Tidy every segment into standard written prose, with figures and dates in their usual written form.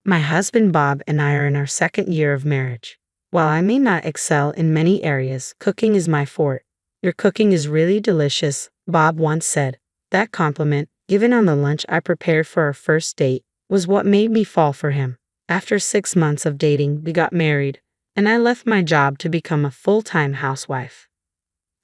My husband Bob and I are in our second year of marriage. While I may not excel in many areas, cooking is my forte. Your cooking is really delicious, Bob once said. That compliment, given on the lunch I prepared for our first date, was what made me fall for him. After 6 months of dating, we got married, and I left my job to become a full-time housewife.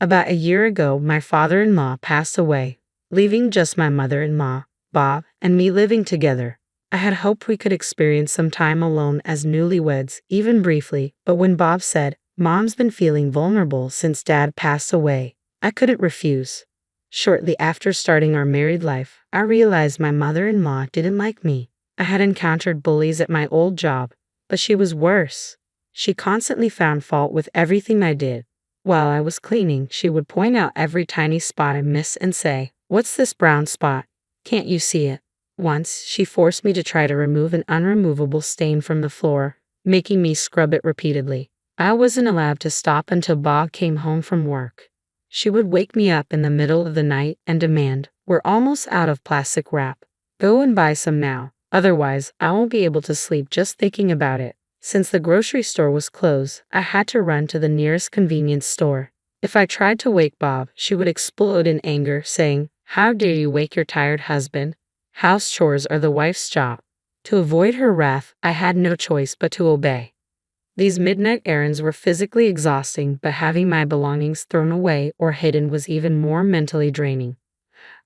About a year ago, my father-in-law passed away, leaving just my mother-in-law, Bob, and me living together. I had hoped we could experience some time alone as newlyweds, even briefly, but when Bob said, "Mom's been feeling vulnerable since Dad passed away," I couldn't refuse. Shortly after starting our married life, I realized my mother-in-law didn't like me. I had encountered bullies at my old job, but she was worse. She constantly found fault with everything I did. While I was cleaning, she would point out every tiny spot I missed and say, "What's this brown spot? Can't you see it?" Once, she forced me to try to remove an unremovable stain from the floor, making me scrub it repeatedly. I wasn't allowed to stop until Bob came home from work. She would wake me up in the middle of the night and demand, "We're almost out of plastic wrap. Go and buy some now. Otherwise, I won't be able to sleep just thinking about it." Since the grocery store was closed, I had to run to the nearest convenience store. If I tried to wake Bob, she would explode in anger, saying, "How dare you wake your tired husband? House chores are the wife's job." To avoid her wrath, I had no choice but to obey. These midnight errands were physically exhausting, but having my belongings thrown away or hidden was even more mentally draining.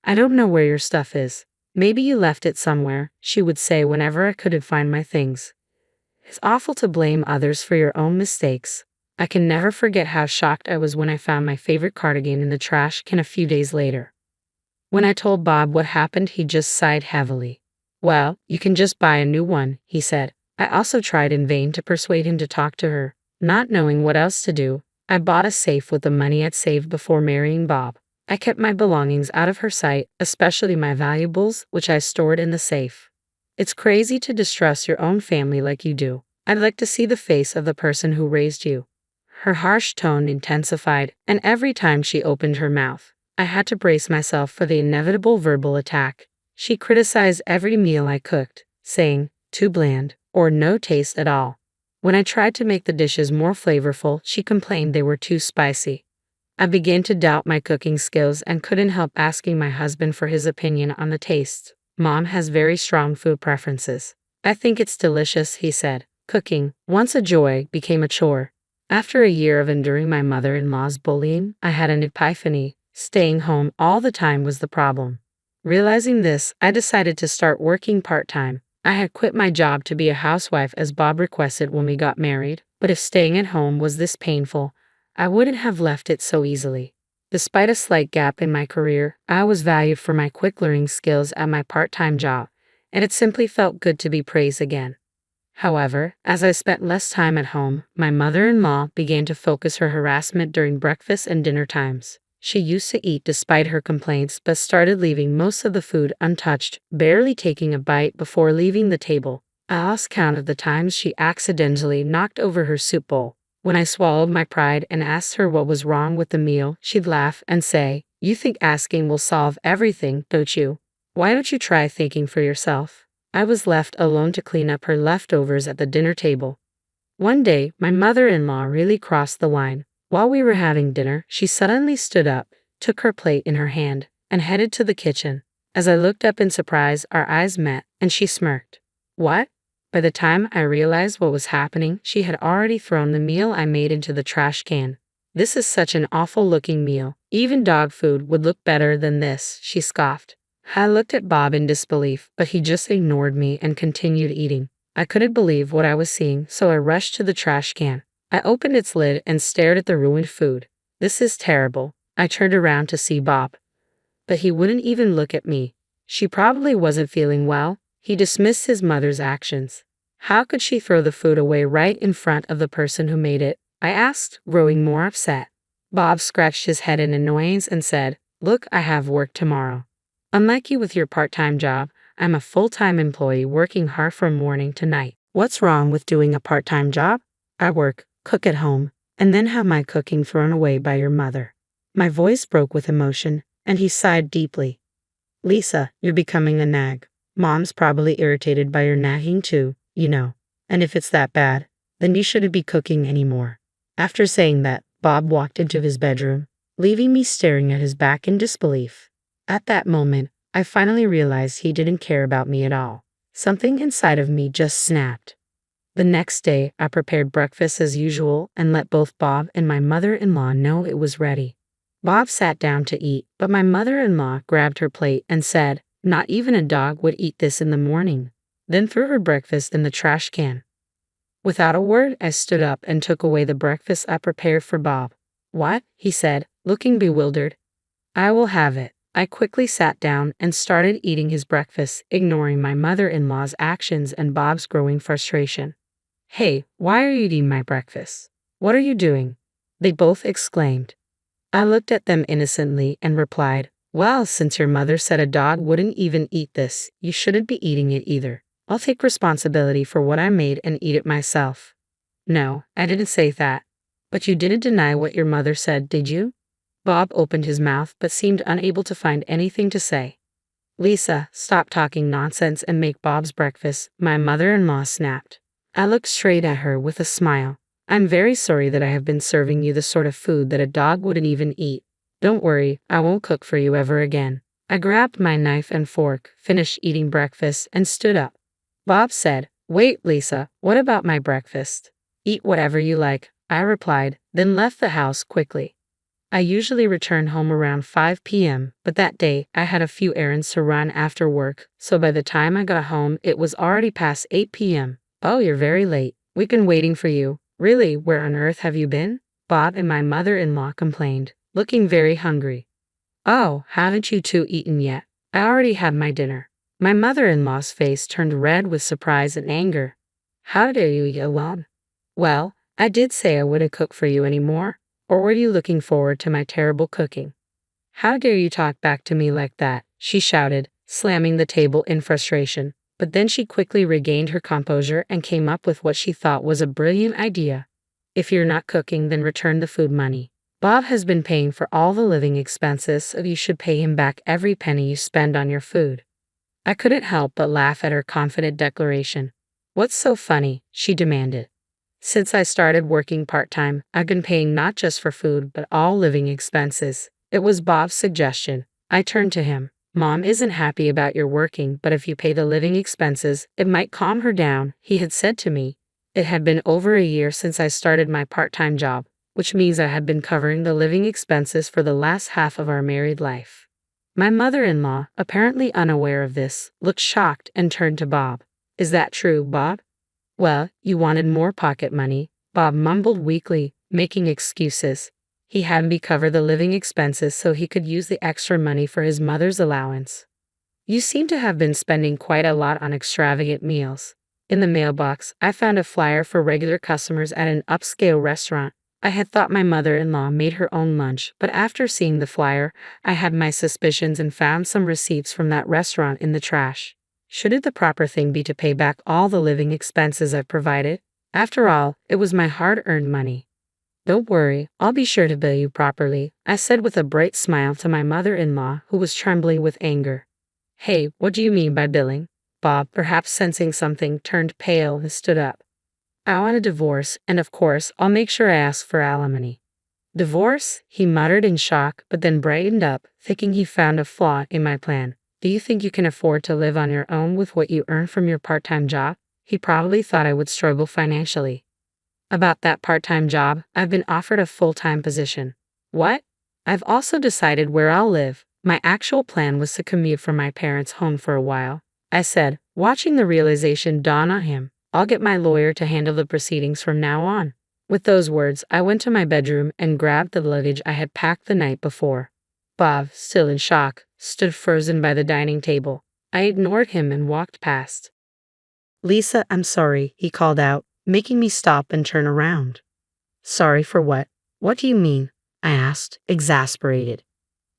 "I don't know where your stuff is. Maybe you left it somewhere," she would say whenever I couldn't find my things. It's awful to blame others for your own mistakes. I can never forget how shocked I was when I found my favorite cardigan in the trash can a few days later. When I told Bob what happened, he just sighed heavily. "Well, you can just buy a new one," he said. I also tried in vain to persuade him to talk to her. Not knowing what else to do, I bought a safe with the money I'd saved before marrying Bob. I kept my belongings out of her sight, especially my valuables, which I stored in the safe. It's crazy to distrust your own family like you do. I'd like to see the face of the person who raised you. Her harsh tone intensified, and every time she opened her mouth, I had to brace myself for the inevitable verbal attack. She criticized every meal I cooked, saying, "Too bland," or "No taste at all." When I tried to make the dishes more flavorful, she complained they were too spicy. I began to doubt my cooking skills and couldn't help asking my husband for his opinion on the taste. "Mom has very strong food preferences. I think it's delicious," he said. Cooking, once a joy, became a chore. After a year of enduring my mother-in-law's bullying, I had an epiphany. Staying home all the time was the problem. Realizing this, I decided to start working part-time. I had quit my job to be a housewife as Bob requested when we got married, but if staying at home was this painful, I wouldn't have left it so easily. Despite a slight gap in my career, I was valued for my quick learning skills at my part-time job, and it simply felt good to be praised again. However, as I spent less time at home, my mother-in-law began to focus her harassment during breakfast and dinner times. She used to eat despite her complaints, but started leaving most of the food untouched, barely taking a bite before leaving the table. I lost count of the times she accidentally knocked over her soup bowl. When I swallowed my pride and asked her what was wrong with the meal, she'd laugh and say, "You think asking will solve everything, don't you? Why don't you try thinking for yourself?" I was left alone to clean up her leftovers at the dinner table. One day, my mother-in-law really crossed the line. While we were having dinner, she suddenly stood up, took her plate in her hand, and headed to the kitchen. As I looked up in surprise, our eyes met, and she smirked. "What?" By the time I realized what was happening, she had already thrown the meal I made into the trash can. "This is such an awful-looking meal. Even dog food would look better than this," she scoffed. I looked at Bob in disbelief, but he just ignored me and continued eating. I couldn't believe what I was seeing, so I rushed to the trash can. I opened its lid and stared at the ruined food. "This is terrible." I turned around to see Bob, but he wouldn't even look at me. She probably wasn't feeling well. He dismissed his mother's actions. How could she throw the food away right in front of the person who made it? I asked, growing more upset. Bob scratched his head in annoyance and said, "Look, I have work tomorrow. Unlike you with your part-time job, I'm a full-time employee working hard from morning to night. What's wrong with doing a part-time job? I work, cook at home, and then have my cooking thrown away by your mother." My voice broke with emotion, and he sighed deeply. "Lisa, you're becoming a nag. Mom's probably irritated by your nagging too." you know. And if it's that bad, then you shouldn't be cooking anymore. After saying that, Bob walked into his bedroom, leaving me staring at his back in disbelief. At that moment, I finally realized he didn't care about me at all. Something inside of me just snapped. The next day, I prepared breakfast as usual and let both Bob and my mother-in-law know it was ready. Bob sat down to eat, but my mother-in-law grabbed her plate and said, "Not even a dog would eat this in the morning," then threw her breakfast in the trash can. Without a word, I stood up and took away the breakfast I prepared for Bob. "What?" he said, looking bewildered. "I will have it." I quickly sat down and started eating his breakfast, ignoring my mother-in-law's actions and Bob's growing frustration. "Hey, why are you eating my breakfast? What are you doing?" they both exclaimed. I looked at them innocently and replied, "Well, since your mother said a dog wouldn't even eat this, you shouldn't be eating it either. I'll take responsibility for what I made and eat it myself." "No, I didn't say that. But you didn't deny what your mother said, did you?" Bob opened his mouth but seemed unable to find anything to say. "Lisa, stop talking nonsense and make Bob's breakfast," my mother-in-law snapped. I looked straight at her with a smile. "I'm very sorry that I have been serving you the sort of food that a dog wouldn't even eat. Don't worry, I won't cook for you ever again." I grabbed my knife and fork, finished eating breakfast, and stood up. Bob said, "Wait, Lisa, what about my breakfast?" "Eat whatever you like," I replied, then left the house quickly. I usually return home around 5 p.m., but that day I had a few errands to run after work, so by the time I got home it was already past 8 p.m. "Oh, you're very late. We've been waiting for you. Really, where on earth have you been?" Bob and my mother-in-law complained, looking very hungry. "Oh, haven't you two eaten yet? I already had my dinner." My mother-in-law's face turned red with surprise and anger. "How dare you eat alone?" "Well, I did say I wouldn't cook for you anymore. Or were you looking forward to my terrible cooking?" "How dare you talk back to me like that?" she shouted, slamming the table in frustration. But then she quickly regained her composure and came up with what she thought was a brilliant idea. "If you're not cooking, then return the food money. Bob has been paying for all the living expenses, so you should pay him back every penny you spend on your food." I couldn't help but laugh at her confident declaration. "What's so funny?" she demanded. "Since I started working part-time, I've been paying not just for food, but all living expenses." It was Bob's suggestion. I turned to him. "Mom isn't happy about your working, but if you pay the living expenses, it might calm her down," he had said to me. It had been over a year since I started my part-time job, which means I had been covering the living expenses for the last half of our married life. My mother-in-law, apparently unaware of this, looked shocked and turned to Bob. "Is that true, Bob?" "Well, you wanted more pocket money," Bob mumbled weakly, making excuses. He had me cover the living expenses so he could use the extra money for his mother's allowance. "You seem to have been spending quite a lot on extravagant meals." In the mailbox, I found a flyer for regular customers at an upscale restaurant. I had thought my mother-in-law made her own lunch, but after seeing the flyer, I had my suspicions and found some receipts from that restaurant in the trash. Shouldn't the proper thing be to pay back all the living expenses I've provided? After all, it was my hard-earned money. "Don't worry, I'll be sure to bill you properly," I said with a bright smile to my mother-in-law, who was trembling with anger. "Hey, what do you mean by billing?" Bob, perhaps sensing something, turned pale and stood up. "I want a divorce, and of course, I'll make sure I ask for alimony." "Divorce?" he muttered in shock, but then brightened up, thinking he found a flaw in my plan. "Do you think you can afford to live on your own with what you earn from your part-time job?" He probably thought I would struggle financially. "About that part-time job, I've been offered a full-time position." "What?" "I've also decided where I'll live." My actual plan was to commute from my parents' home for a while, I said, watching the realization dawn on him. "I'll get my lawyer to handle the proceedings from now on." With those words, I went to my bedroom and grabbed the luggage I had packed the night before. Bob, still in shock, stood frozen by the dining table. I ignored him and walked past. "Lisa, I'm sorry," he called out, making me stop and turn around. "Sorry for what? What do you mean?" I asked, exasperated.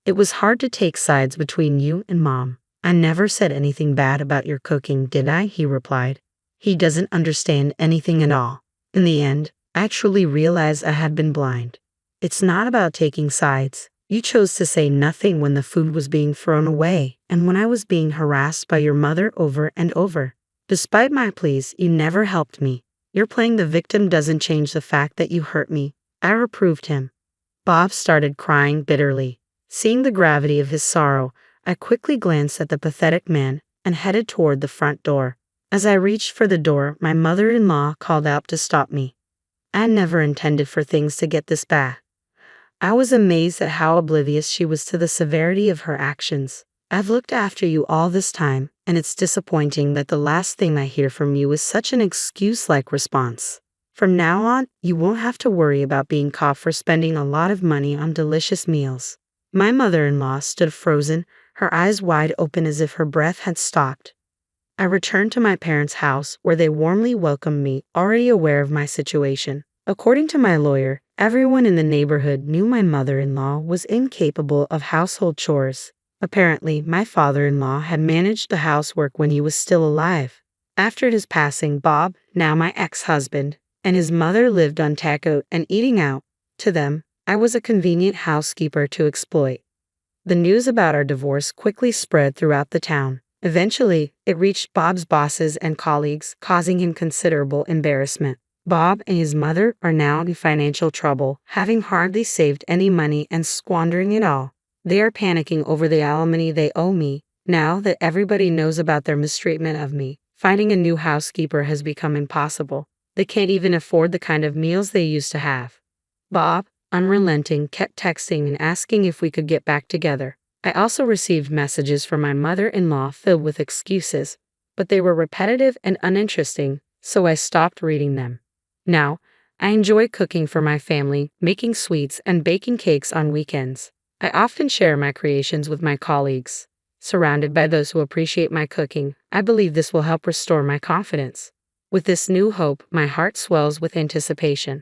"It was hard to take sides between you and Mom." "I never said anything bad about your cooking, did I?" he replied. He doesn't understand anything at all. In the end, I truly realized I had been blind. It's not about taking sides. You chose to say nothing when the food was being thrown away and when I was being harassed by your mother over and over. Despite my pleas, you never helped me. Your playing the victim doesn't change the fact that you hurt me. I reproved him. Bob started crying bitterly. Seeing the gravity of his sorrow, I quickly glanced at the pathetic man and headed toward the front door. As I reached for the door, my mother-in-law called out to stop me. I never intended for things to get this bad. I was amazed at how oblivious she was to the severity of her actions. I've looked after you all this time, and it's disappointing that the last thing I hear from you is such an excuse-like response. From now on, you won't have to worry about being caught for spending a lot of money on delicious meals. My mother-in-law stood frozen, her eyes wide open as if her breath had stopped. I returned to my parents' house, where they warmly welcomed me, already aware of my situation. According to my lawyer, everyone in the neighborhood knew my mother-in-law was incapable of household chores. Apparently, my father-in-law had managed the housework when he was still alive. After his passing, Bob, now my ex-husband, and his mother lived on takeout and eating out. To them, I was a convenient housekeeper to exploit. The news about our divorce quickly spread throughout the town. Eventually, it reached Bob's bosses and colleagues, causing him considerable embarrassment. Bob and his mother are now in financial trouble, having hardly saved any money and squandering it all. They are panicking over the alimony they owe me. Now that everybody knows about their mistreatment of me, finding a new housekeeper has become impossible. They can't even afford the kind of meals they used to have. Bob, unrelenting, kept texting and asking if we could get back together. I also received messages from my mother-in-law filled with excuses, but they were repetitive and uninteresting, so I stopped reading them. Now, I enjoy cooking for my family, making sweets and baking cakes on weekends. I often share my creations with my colleagues. Surrounded by those who appreciate my cooking, I believe this will help restore my confidence. With this new hope, my heart swells with anticipation.